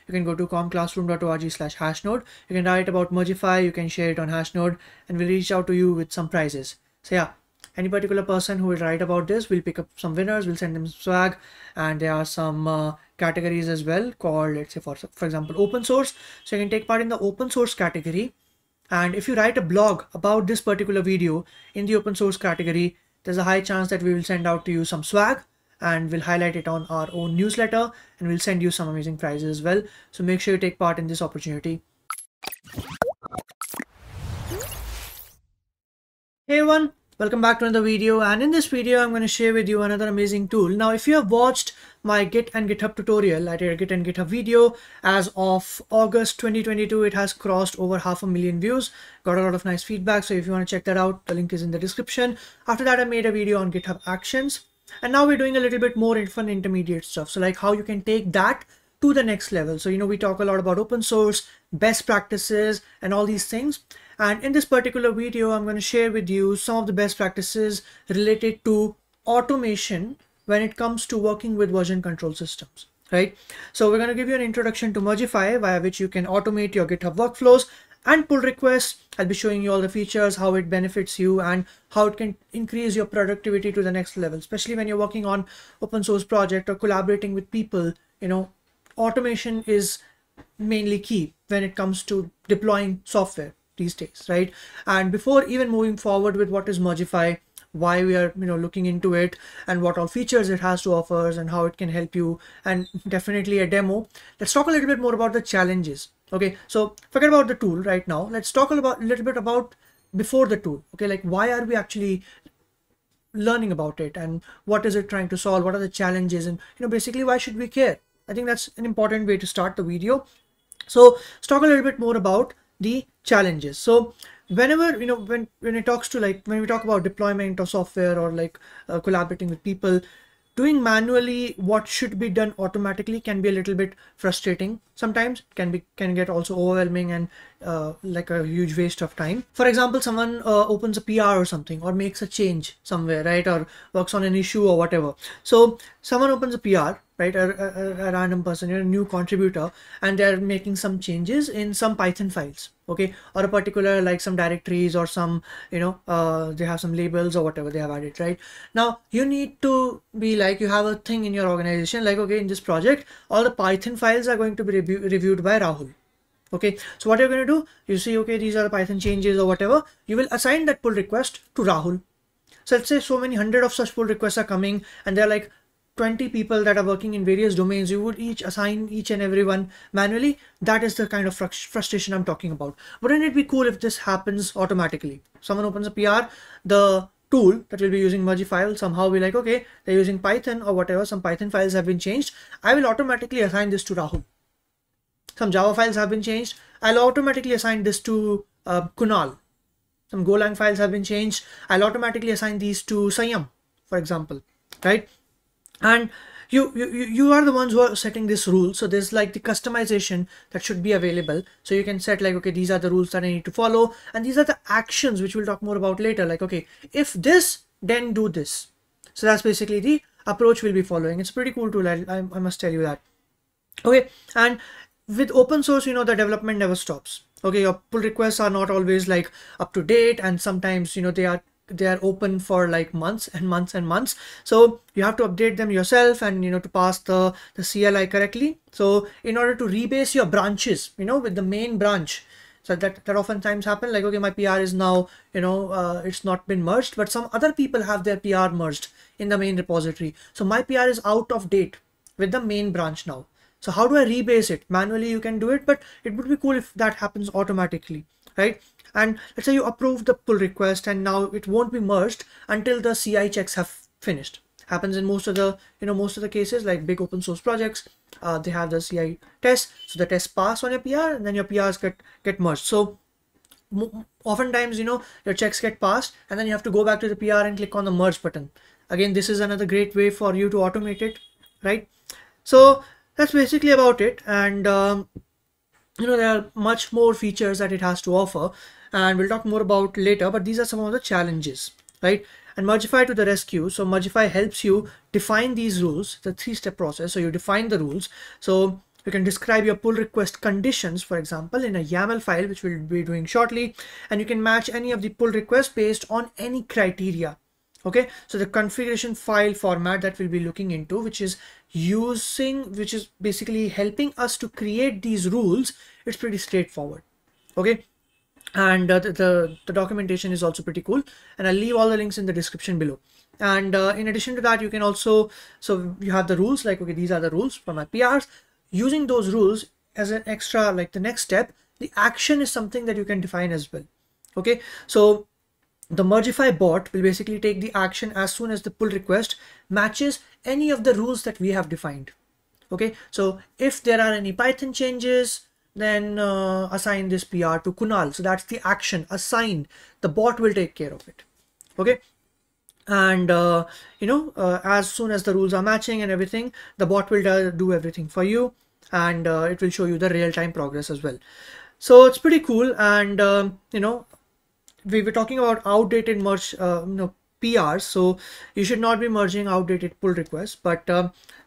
you can go to comclassroom.org/hashnode. You can write about Mergify, you can share it on Hashnode, and we'll reach out to you with some prizes. So yeah, any particular person who will write about this, we'll pick up some winners, we'll send them swag, and there are some categories as well called, let's say for example, open source. So you can take part in the open source category. And if you write a blog about this particular video in the open source category, there's a high chance that we will send out to you some swag, and we'll highlight it on our own newsletter, and we'll send you some amazing prizes as well. So make sure you take part in this opportunity. Hey everyone, welcome back to another video, and in this video I'm going to share with you another amazing tool. Now if you have watched my Git and GitHub tutorial, I did a Git and GitHub video as of August 2022. It has crossed over 500,000 views, got a lot of nice feedback. So if you want to check that out, the link is in the description. After that I made a video on GitHub Actions, and now we're doing a little bit more fun intermediate stuff. So like how you can take that to the next level. So we talk a lot about open source, best practices, and all these things. And in this particular video, I'm going to share with you some of the best practices related to automation when it comes to working with version control systems, right? So we're going to give you an introduction to Mergify, via which you can automate your GitHub workflows and pull requests. I'll be showing you all the features, how it benefits you, and how it can increase your productivity to the next level, especially when you're working on open source project or collaborating with people. Automation is mainly key when it comes to deploying software these days, right? And before even moving forward with what is Mergify, why we are looking into it, and what all features it has to offer, and how it can help you, and definitely a demo, let's talk a little bit more about the challenges. Okay, so forget about the tool right now. Let's talk a little bit about before the tool. Okay, like why are we actually learning about it, and what is it trying to solve, what are the challenges, and basically why should we care? I think that's an important way to start the video. So let's talk a little bit more about the challenges. So whenever when it talks to when we talk about deployment of software, or collaborating with people, doing manually what should be done automatically can be a little bit frustrating sometimes. Can get also overwhelming, and like a huge waste of time. For example, someone opens a PR or something, or makes a change somewhere, right, or works on an issue or whatever. So someone opens a PR, right, a random person, a new contributor, and they're making some changes in some Python files, okay, or a particular some directories, or some they have some labels or whatever they have added, right? Now you need to be you have a thing in your organization, okay, in this project all the Python files are going to be reviewed by Rahul. Okay, so what you're going to do, you see, okay, these are the Python changes or whatever, you will assign that pull request to Rahul. So let's say so many hundred of such pull requests are coming, and they're 20 people that are working in various domains. You would assign each and every one manually. That is the kind of frustration I'm talking about. Wouldn't it be cool if this happens automatically? Someone opens a PR, the tool that will be using Mergify will somehow be okay, they're using Python or whatever, some Python files have been changed, I will automatically assign this to Rahul. Some Java files have been changed, I'll automatically assign this to Kunal. Some Golang files have been changed, I'll automatically assign these to Sayam, for example, right? And you are the ones who are setting this rule. So there's the customization that should be available. So you can set okay, these are the rules that I need to follow, and these are the actions which we'll talk more about later. Okay, if this, then do this. So that's basically the approach we'll be following. It's a pretty cool tool, I must tell you that. Okay, and with open source, the development never stops. Okay, your pull requests are not always up to date, and sometimes they are open for months and months and months. So you have to update them yourself, and to pass the CLI correctly. So in order to rebase your branches with the main branch, so that oftentimes happen, okay, my PR is now it's not been merged, but some other people have their PR merged in the main repository, so my PR is out of date with the main branch now. So how do I rebase it? Manually you can do it, but it would be cool if that happens automatically, right? And let's say you approve the pull request, and now it won't be merged until the CI checks have finished. Happens in most of the cases, big open source projects, they have the CI test. So the tests pass on your PR, and then your PRs get merged. So oftentimes your checks get passed, and then you have to go back to the PR and click on the merge button. Again, this is another great way for you to automate it, right? So that's basically about it. And there are much more features that it has to offer, and we'll talk more about later, but these are some of the challenges, right? And Mergify to the rescue. So Mergify helps you define these rules, the 3-step process. So you define the rules. So You can describe your pull request conditions, for example, in a YAML file, which we'll be doing shortly, and you can match any of the pull requests based on any criteria. Okay, so the configuration file format that we'll be looking into, which is basically helping us to create these rules, it's pretty straightforward. Okay, and the documentation is also pretty cool, and I'll leave all the links in the description below. And in addition to that, you can also, so you have the rules, like, okay, these are the rules for my PRs. Using those rules as an extra, like the next step, the action is something that you can define as well. Okay, so the Mergify bot will basically take the action as soon as the pull request matches any of the rules that we have defined. Okay, so if there are any Python changes, then assign this PR to Kunal. So that's the action, assign. The bot will take care of it. Okay, and as soon as the rules are matching and everything, the bot will do everything for you, and it will show you the real-time progress as well. So it's pretty cool. And we were talking about outdated merge PRs, so you should not be merging outdated pull requests, but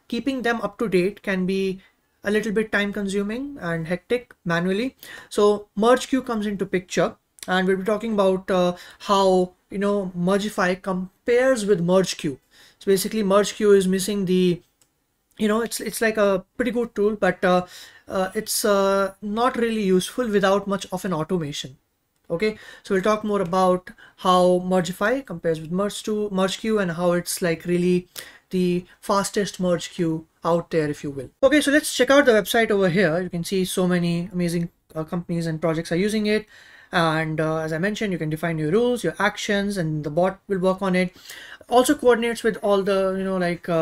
keeping them up to date can be a little bit time consuming and hectic manually. So MergeQueue comes into picture, and we'll be talking about how Mergify compares with MergeQueue. So basically MergeQueue is missing the, it's like a pretty good tool, but it's not really useful without much of an automation. Okay, so we'll talk more about how Mergify compares with MergeQueue and how it's like really the fastest MergeQueue out there, if you will. Okay, so let's check out the website over here. You can see so many amazing companies and projects are using it. And as I mentioned, you can define your rules, your actions, and the bot will work on it. Also coordinates with all the,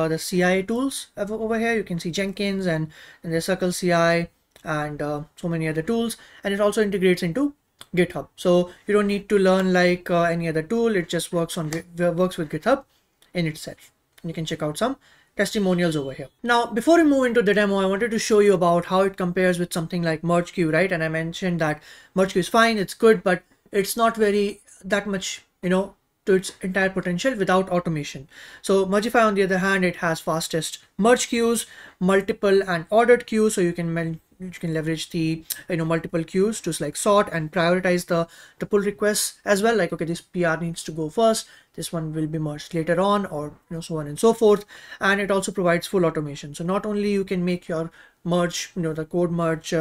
the CI tools over here. You can see Jenkins and the Circle CI and so many other tools. And it also integrates into GitHub. So you don't need to learn like any other tool. It just works with GitHub in itself. And you can check out some testimonials over here. Now, before we move into the demo, I wanted to show you about how it compares with something like MergeQueue, right? And I mentioned that MergeQueue is fine, it's good, but it's not that much, to its entire potential without automation. So Mergify, on the other hand, it has fastest merge queues, multiple and ordered queues, so you can leverage the multiple queues to like sort and prioritize the pull requests as well. Like, okay, this PR needs to go first, this one will be merged later on, or so on and so forth. And it also provides full automation. So not only you can make your merge, the code merge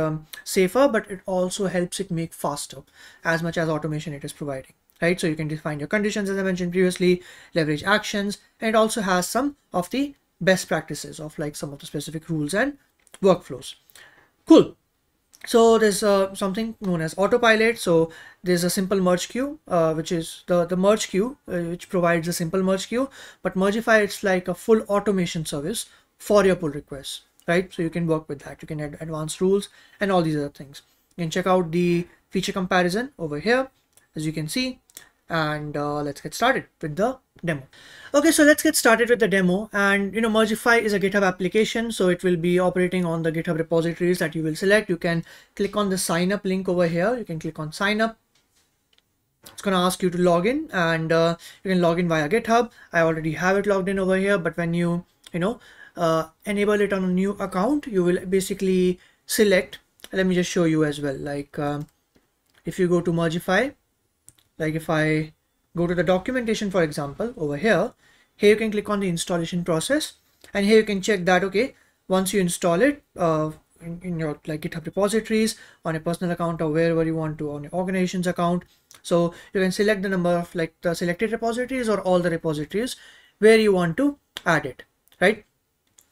safer, but it also helps it make faster as much as automation it is providing. Right, so you can define your conditions, as I mentioned previously, leverage actions, and it also has some of the best practices of like some of the specific rules and workflows. Cool. So there's something known as autopilot. So there's a simple merge queue, which is the merge queue, which provides a simple merge queue. But Mergify, it's like a full automation service for your pull requests, right? So you can work with that. You can add advanced rules and all these other things. You can check out the feature comparison over here, as you can see. And let's get started with the demo. Okay, so let's get started with the demo. And Mergify is a GitHub application, so it will be operating on the GitHub repositories that you will select. You can click on the sign up link over here. You can click on sign up. It's going to ask you to log in, and you can log in via GitHub. I already have it logged in over here, but when you enable it on a new account, you will basically select, let me just show you as well, like if you go to Mergify, like if I go to the documentation, for example, over here you can click on the installation process, and here you can check that, okay, once you install it in your like GitHub repositories, on a personal account, or wherever you want to, on your organization's account. So you can select the number of like the selected repositories or all the repositories where you want to add it, right?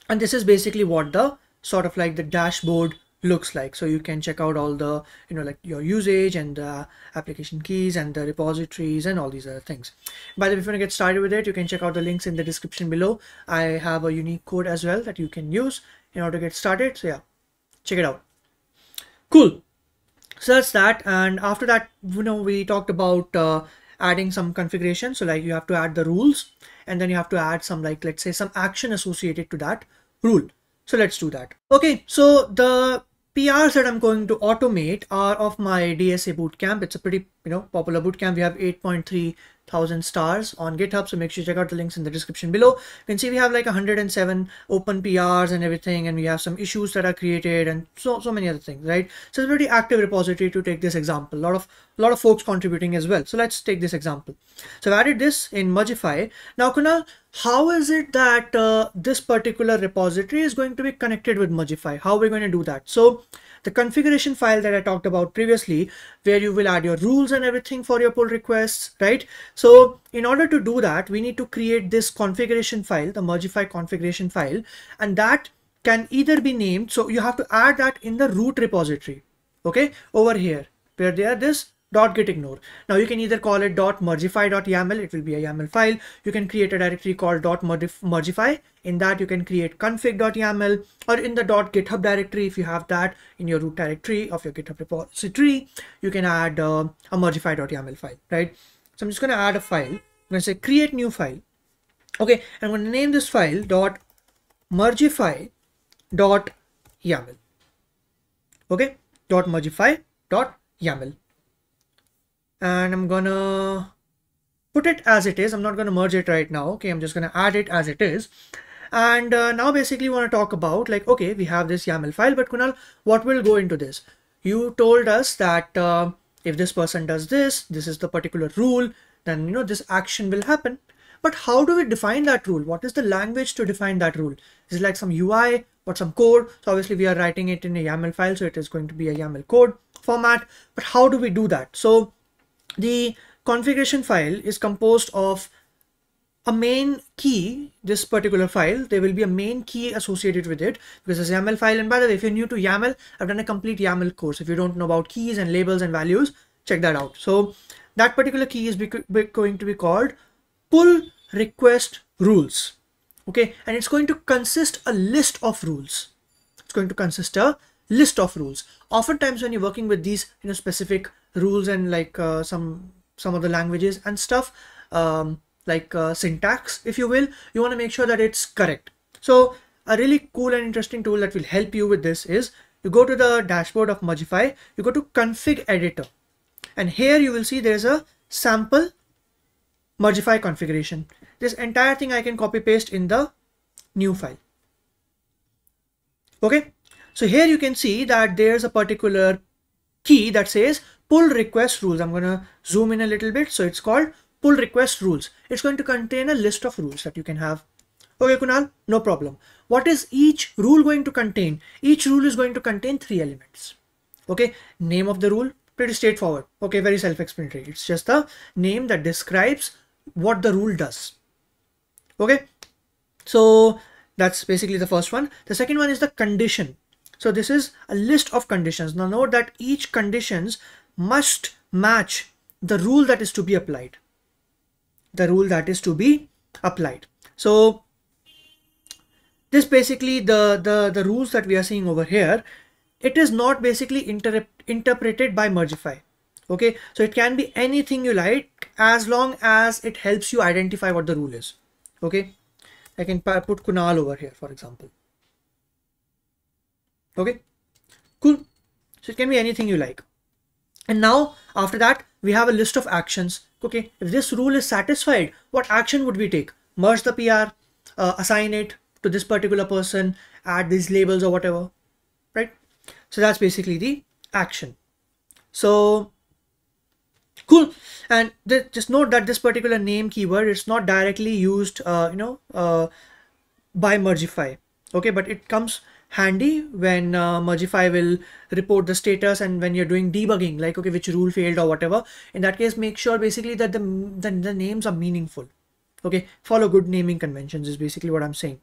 And this is basically what the sort of like the dashboard looks like. So you can check out all the like your usage and the application keys and the repositories and all these other things. By the way, if you want to get started with it, you can check out the links in the description below. I have a unique code as well that you can use in order to get started. So yeah, check it out. Cool. So that's that. And after that, we talked about adding some configuration. So like you have to add the rules, and then you have to add some, like, let's say some action associated to that rule. So let's do that. Okay, so the PRs that I'm going to automate are of my DSA bootcamp. It's a pretty popular bootcamp. We have 8.3 1,000 stars on GitHub. So make sure you check out the links in the description below. You can see we have like 107 open PRs and everything, and we have some issues that are created and so many other things, right? So it's a pretty active repository to take this example. A lot of folks contributing as well. So let's take this example. So I've added this in Mergify. Now, Kunal, how is it that this particular repository is going to be connected with Mergify? How are we going to do that? So the configuration file that I talked about previously, where you will add your rules and everything for your pull requests, right? So in order to do that, we need to create this configuration file, the Mergify configuration file, and that can either be named. So you have to add that in the root repository, okay, over here, where there this .gitignore. Now you can either call it .mergify.yaml, it will be a YAML file. You can create a directory called .mergify. In that you can create config.yaml, or in the .github directory, if you have that in your root directory of your GitHub repository, you can add a mergify.yaml file, right? So I'm just going to add a file. I'm going to say create new file. Okay, I'm going to name this file .mergify.yaml. Okay, .mergify.yaml. And I'm gonna put it as it is. I'm not gonna merge it right now. Okay, I'm just gonna add it as it is. And now basically want to talk about, like, okay, we have this YAML file, but Kunal, what will go into this? You told us that if this person does this, this is the particular rule, then this action will happen. But how do we define that rule? What is the language to define that rule? Is it like some UI or some code? So obviously we are writing it in a YAML file, so it is going to be a YAML code format. But how do we do that? So the configuration file is composed of a main key. This particular file, there will be a main key associated with it, because it's a YAML file. And by the way, if you're new to YAML, I've done a complete YAML course. If you don't know about keys and labels and values, check that out. So that particular key is going to be called pull request rules. Okay, and it's going to consist a list of rules. It's going to consist a list of rules. Oftentimes when you're working with these specific rules and like some of the languages and stuff, like syntax, if you will, you want to make sure that it's correct. So a really cool and interesting tool that will help you with this is you go to the dashboard of Mergify, you go to config editor, and here you will see there's a sample Mergify configuration. This entire thing I can copy paste in the new file. Okay, so here you can see that there's a particular key that says pull request rules. I'm going to zoom in a little bit. So it's called pull request rules. It's going to contain a list of rules that you can have. Okay, Kunal, no problem. What is each rule going to contain? Each rule is going to contain 3 elements. Okay, name of the rule, pretty straightforward. Okay, very self-explanatory. It's just the name that describes what the rule does. Okay, so that's basically the first one. The second one is the condition. So this is a list of conditions. Now note that each conditions must match the rule that is to be applied. The rule that is to be applied. So this basically the rules that we are seeing over here, it is not basically interpreted by Mergify. Okay, so it can be anything you like as long as it helps you identify what the rule is. Okay, I can put Kunal over here, for example. Okay, cool. So it can be anything you like. And now after that, we have a list of actions. Okay, if this rule is satisfied, what action would we take? Merge the PR, assign it to this particular person, add these labels or whatever, right? So that's basically the action. So cool. And just note that this particular name keyword is not directly used, by Mergify. Okay, but it comes handy when Mergify will report the status and when you're doing debugging, like, okay, which rule failed or whatever. In that case, make sure basically that the names are meaningful. Okay, follow good naming conventions is basically what I'm saying.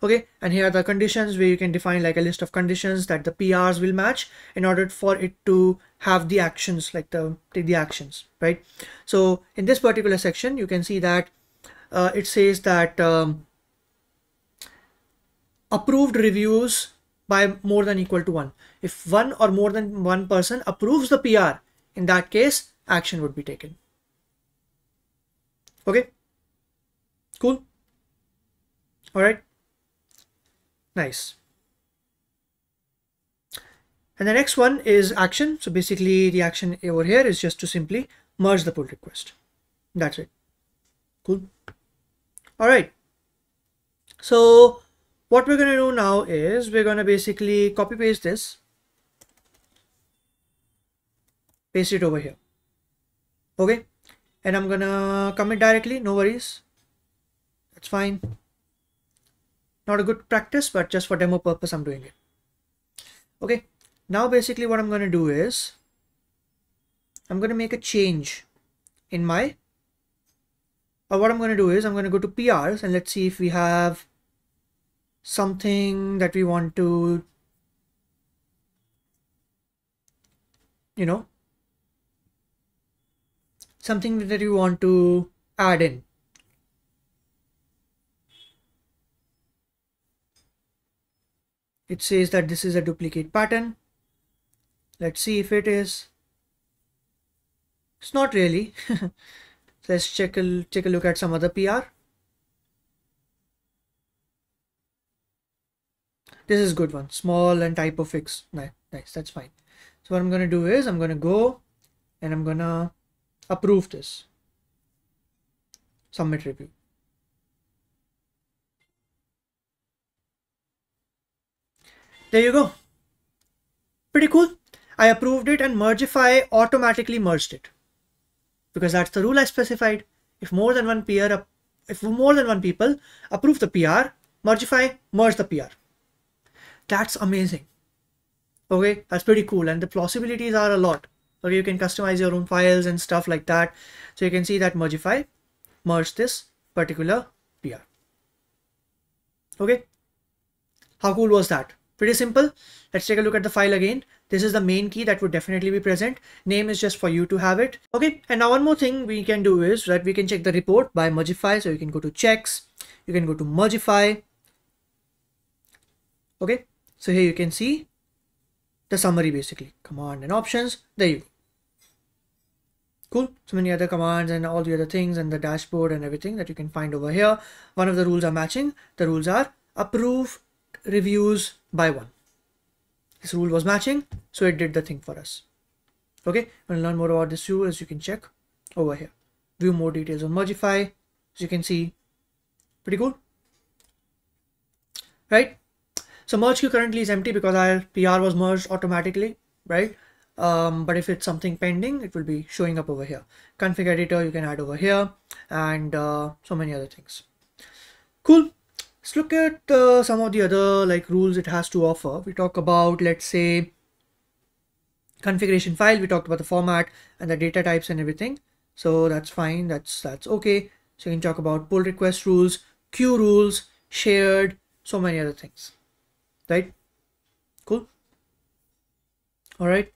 Okay, and here are the conditions where you can define like a list of conditions that the PRs will match in order for it to have the actions, like take the actions, right? So in this particular section, you can see that it says that approved reviews by more than equal to 1. If one or more than one person approves the PR, in that case, action would be taken. Okay, cool. All right. Nice. And the next one is action. So basically the action over here is just to simply merge the pull request. That's it. Cool. All right. So what we're going to do now is we're going to basically copy paste this, paste it over here. Okay. And I'm going to commit directly. No worries. That's fine. Not a good practice, but just for demo purpose, I'm doing it. Okay. Now basically what I'm going to do is I'm going to make a change in my, or what I'm going to do is I'm going to go to PRs and let's see if we have something that we want to, you know, something that you want to add in. It says that this is a duplicate pattern. Let's see if it is. It's not really. So let's take a look at some other PR. This is good one. Small and typo fix. Nice, that's fine. So what I'm going to do is I'm going to go and I'm going to approve this. Submit review. There you go. Pretty cool. I approved it and Mergify automatically merged it. Because that's the rule I specified. If more than one people approve the PR, Mergify merge the PR. That's amazing. Okay, that's pretty cool, and the possibilities are a lot. Okay, you can customize your own files and stuff like that. So you can see that Mergify merged this particular PR. Okay, how cool was that? Pretty simple. Let's take a look at the file again. This is the main key that would definitely be present. Name is just for you to have it. Okay, and now one more thing we can do is that we can check the report by Mergify. So you can go to checks, you can go to Mergify. Okay, so here you can see the summary basically, command and options. There you go. Cool. So many other commands and all the other things and the dashboard and everything that you can find over here. One of the rules are matching. The rules are approve reviews by one. This rule was matching, so it did the thing for us. Okay, want to learn more about this rule, as you can check over here. View more details on Mergify. As you can see, pretty cool, right? So MergeQueue currently is empty because our PR was merged automatically, right? But if it's something pending, it will be showing up over here. Config editor you can add over here, and so many other things. Cool. Let's look at some of the other rules it has to offer. We talk about, let's say, configuration file. We talked about the format and the data types and everything. So that's fine. That's okay. So you can talk about pull request rules, queue rules, shared, so many other things, right? Cool. All right.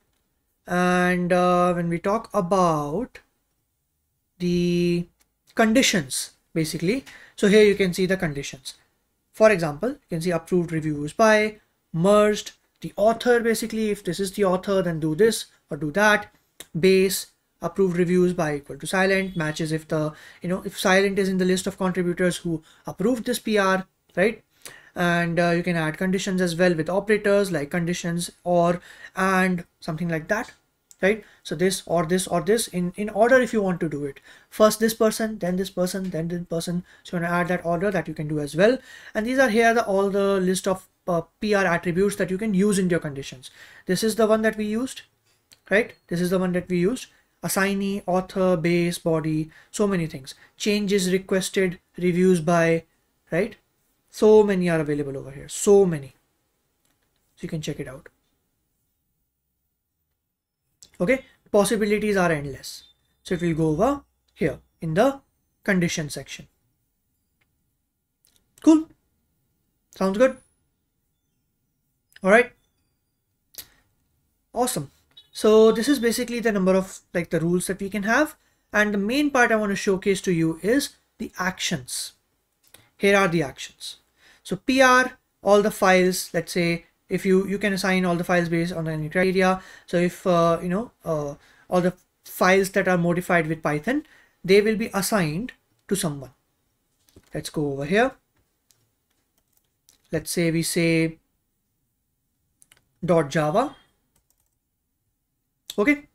And when we talk about the conditions, basically, so here you can see the conditions. For example, you can see approved reviews by, merged, the author, basically, if this is the author, then do this or do that. Base, approved reviews by equal to silent, matches if the, if silent is in the list of contributors who approved this PR, right? And you can add conditions as well with operators like conditions or and something like that, right? So this or this or this in order if you want to do it. First this person, then this person, then this person. So you want to add that order, that you can do as well. And these are here all the list of PR attributes that you can use in your conditions. This is the one that we used, right? This is the one that we used. Assignee, author, base, body, so many things. Changes requested, reviews by, right? So many are available over here, so many. So you can check it out. Okay, possibilities are endless. So it will go over here in the condition section. Cool. Sounds good. All right. Awesome. So this is basically the number of the rules that we can have. And the main part I want to showcase to you is the actions. Here are the actions. So PR, all the files, let's say if you can assign all the files based on any criteria. So if all the files that are modified with Python, they will be assigned to someone. Let's go over here. Let's say we say .java. Okay,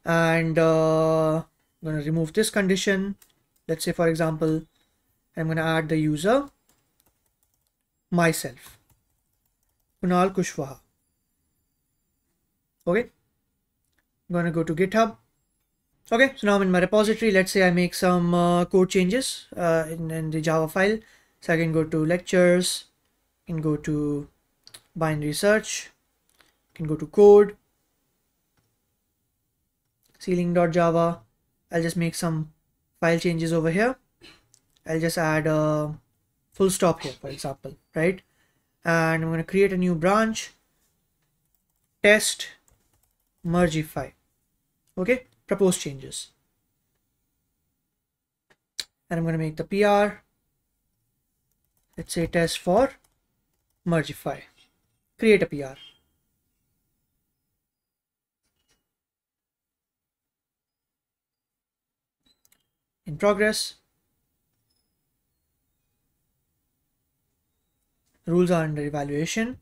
and I'm going to remove this condition. Let's say, for example, I'm going to add the user myself, Kunal Kushwaha. Okay, I'm going to go to GitHub. Okay, so now I'm in my repository. Let's say I make some code changes in the Java file. So I can go to lectures, can go to binary search, can go to code, ceiling.java. I'll just make some file changes over here. I'll just add a full stop here, for example, right? And I'm going to create a new branch, test Mergify. Okay, propose changes. And I'm going to make the PR. Let's say test for Mergify. Create a PR. In progress. Rules are under evaluation.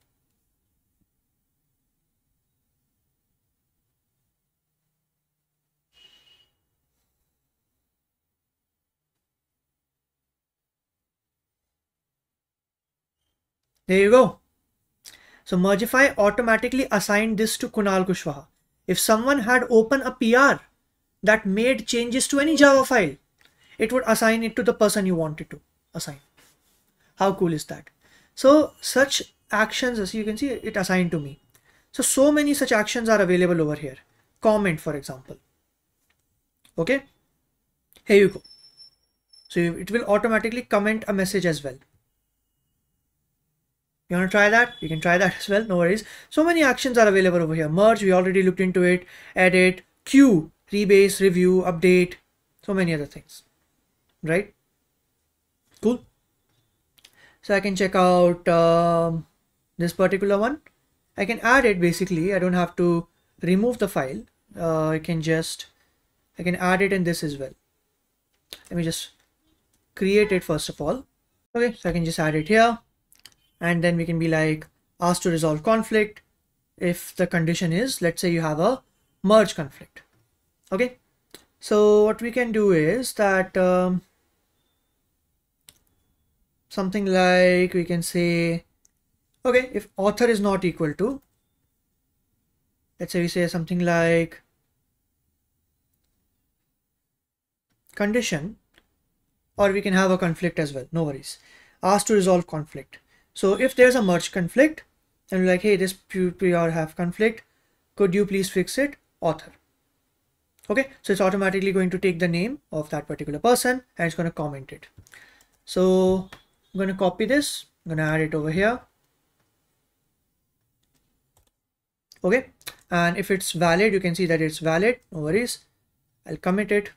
There you go. So Mergify automatically assigned this to Kunal Kushwaha. If someone had opened a PR that made changes to any Java file, it would assign it to the person you wanted to assign. How cool is that? So such actions, as you can see, it assigned to me. So many such actions are available over here. Comment, for example. Okay, here you go. So it will automatically comment a message as well. You want to try that? You can try that as well, no worries. So many actions are available over here. Merge, we already looked into it. Edit, queue, rebase, review, update, so many other things, right? Cool. So I can check out this particular one. I can add it basically. I don't have to remove the file. I can add it in this as well. Let me just create it first of all. Okay, so I can just add it here. And then we can be like, ask to resolve conflict. If the condition is, let's say you have a merge conflict. Okay, so what we can do is that something like we can say, okay, if author is not equal to, let's say we say something like condition, or we can have a conflict as well, no worries. Ask to resolve conflict. So if there's a merge conflict and we're like, hey, this PR have conflict, could you please fix it? Author. Okay, so it's automatically going to take the name of that particular person and it's going to comment it. So I'm going to copy this, I'm going to add it over here. Okay, and if it's valid, you can see that it's valid, no worries. I'll commit it.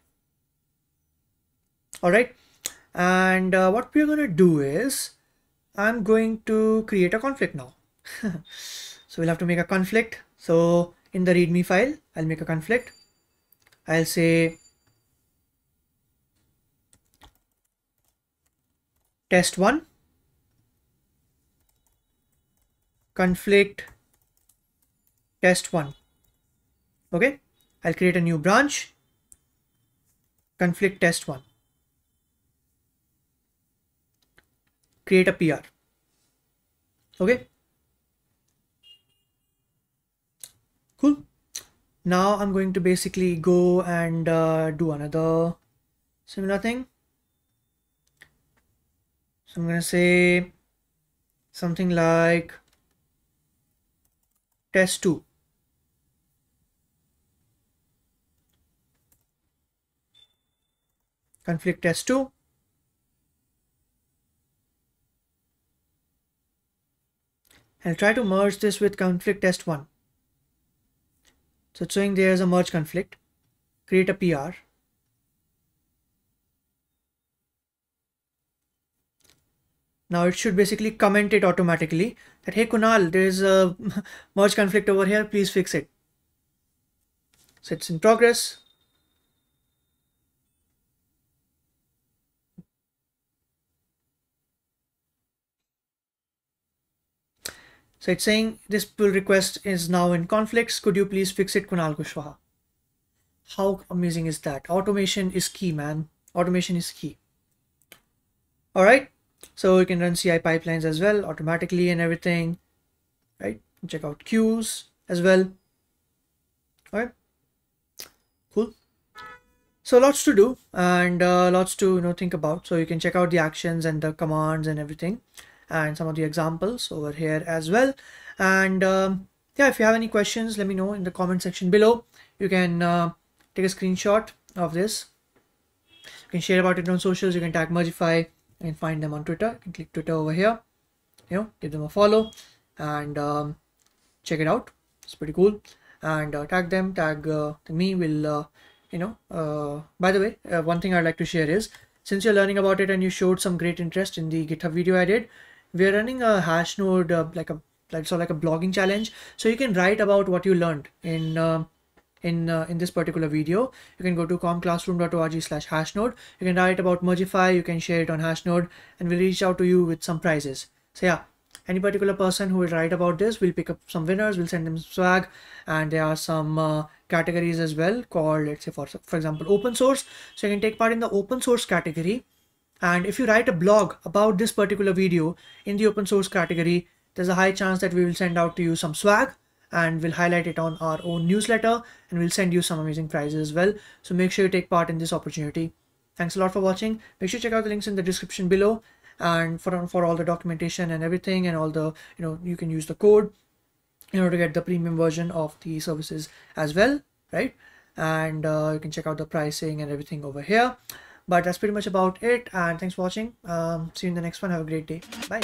All right, and what we're going to do is I'm going to create a conflict now. So we'll have to make a conflict. So in the README file, I'll make a conflict. I'll say test1 conflict test1. Okay, I'll create a new branch, conflict test1. Create a PR. Okay, cool. Now I'm going to basically go and do another similar thing. So I'm going to say something like test2. Conflict test2. I'll try to merge this with conflict test1. So it's showing there's a merge conflict. Create a PR. Now it should basically comment it automatically that, hey Kunal, there's a merge conflict over here, please fix it. So it's in progress. So it's saying this pull request is now in conflicts. Could you please fix it, Kunal Kushwaha? How amazing is that? Automation is key, man. Automation is key. All right, so you can run CI pipelines as well automatically and everything, right? Check out queues as well. All right, cool. So lots to do and lots to think about. So you can check out the actions and the commands and everything, and some of the examples over here as well. And yeah, if you have any questions, let me know in the comment section below. You can take a screenshot of this. You can share about it on socials. You can tag Mergify and find them on Twitter. You can click Twitter over here. Give them a follow and check it out. It's pretty cool. And tag them, tag me. Will by the way, one thing I'd like to share is, since you're learning about it and you showed some great interest in the GitHub video I did, we're running a hash node like a blogging challenge. So you can write about what you learned in this particular video. You can go to comclassroom.org/hashnode. You can write about Mergify. You can share it on Hashnode, and we'll reach out to you with some prizes. So yeah, any particular person who will write about this, we'll pick up some winners. We'll send them swag, and there are some categories as well called, let's say, for example, open source. So you can take part in the open source category, and if you write a blog about this particular video in the open source category, there's a high chance that we will send out to you some swag, and we'll highlight it on our own newsletter, and we'll send you some amazing prizes as well. So make sure you take part in this opportunity. Thanks a lot for watching. Make sure you check out the links in the description below, and for all the documentation and everything, and all the, you can use the code in order to get the premium version of the services as well, right? And you can check out the pricing and everything over here. But that's pretty much about it, and thanks for watching. See you in the next one. Have a great day. Bye.